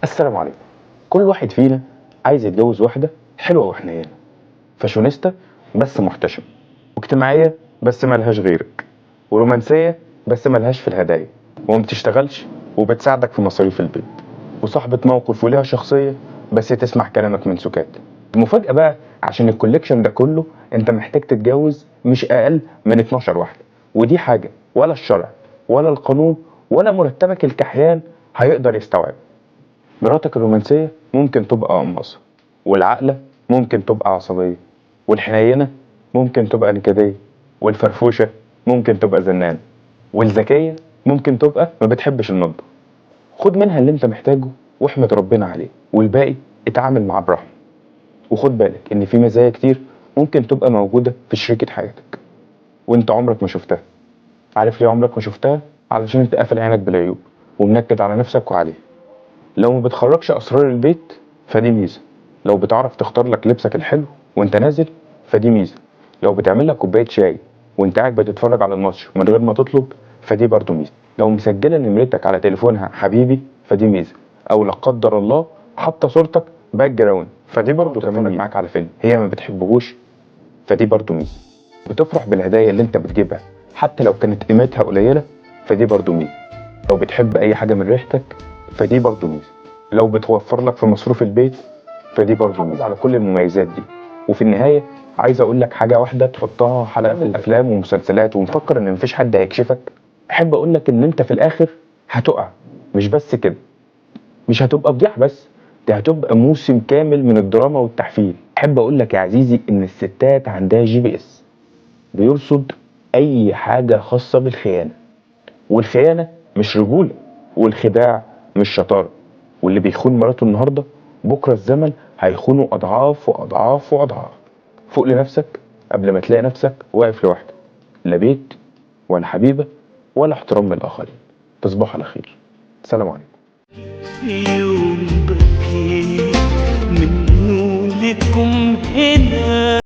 السلام عليكم. كل واحد فينا عايز يتجوز واحدة حلوة وحنينة، فاشونيستا بس محتشمة، واجتماعية بس ملهاش غيرك، ورومانسية بس ملهاش في الهدايا، وما بتشتغلش وبتساعدك في مصاريف البيت، وصاحبة موقف وليها شخصية بس تسمع كلامك من سكات. المفاجأة بقى عشان الكوليكشن ده كله انت محتاج تتجوز مش أقل من 12 واحدة، ودي حاجة ولا الشرع ولا القانون ولا مرتبك الكحيان هيقدر يستوعب. مراتك الرومانسية ممكن تبقى قماصة، والعاقلة ممكن تبقى عصبية، والحنينة ممكن تبقى نكدية، والفرفوشة ممكن تبقى زنانة، والذكية ممكن تبقى ما بتحبش المطبخ. خد منها اللي انت محتاجه واحمد ربنا عليه، والباقي اتعامل معاه برحمة. وخد بالك ان في مزايا كتير ممكن تبقى موجودة في شريكة حياتك وانت عمرك ما شفتها. عارف ليه عمرك ما شفتها؟ علشان انت قافل عينك بالعيوب ومنكد على نفسك وعليه. لو ما بتخرجش اسرار البيت فدي ميزه، لو بتعرف تختار لك لبسك الحلو وانت نازل فدي ميزه، لو بتعمل لك كوبايه شاي وانت قاعد بتتفرج على الماتش من غير ما تطلب فدي برضه ميزه، لو مسجله نمرتك على تليفونها حبيبي فدي ميزه، او لا قدر الله حاطه صورتك باك جراوند فدي برضه كمان ميزه. معاك على فيلم هي ما بتحبهوش فدي برضه ميزه، بتفرح بالهدايا اللي انت بتجيبها حتى لو كانت قيمتها قليله فدي برضه ميزه، لو بتحب اي حاجه من ريحتك فدي برضه ميزه، لو بتوفر لك في مصروف البيت فدي برضه ميزه. على كل المميزات دي، وفي النهايه عايز اقول لك حاجه واحده تحطها حلقه في الافلام ومسلسلات ومفكر ان مفيش حد هيكشفك. احب اقول لك ان انت في الاخر هتقع، مش بس كده، مش هتبقى فضيحه بس، دي هتبقى موسم كامل من الدراما والتحفيل. احب اقول لك يا عزيزي ان الستات عندها GPS بيرصد اي حاجه خاصه بالخيانه، والخيانة مش رجولة، والخداع مش شطارة، واللي بيخون مراته النهاردة بكرة الزمن هيخونه أضعاف وأضعاف وأضعاف. فوق لنفسك قبل ما تلاقي نفسك واقف لوحدك، لا بيت ولا حبيبة ولا احترام من الآخرين. تصبح على خير. سلام عليكم. يوم بكيت منه لكم هنا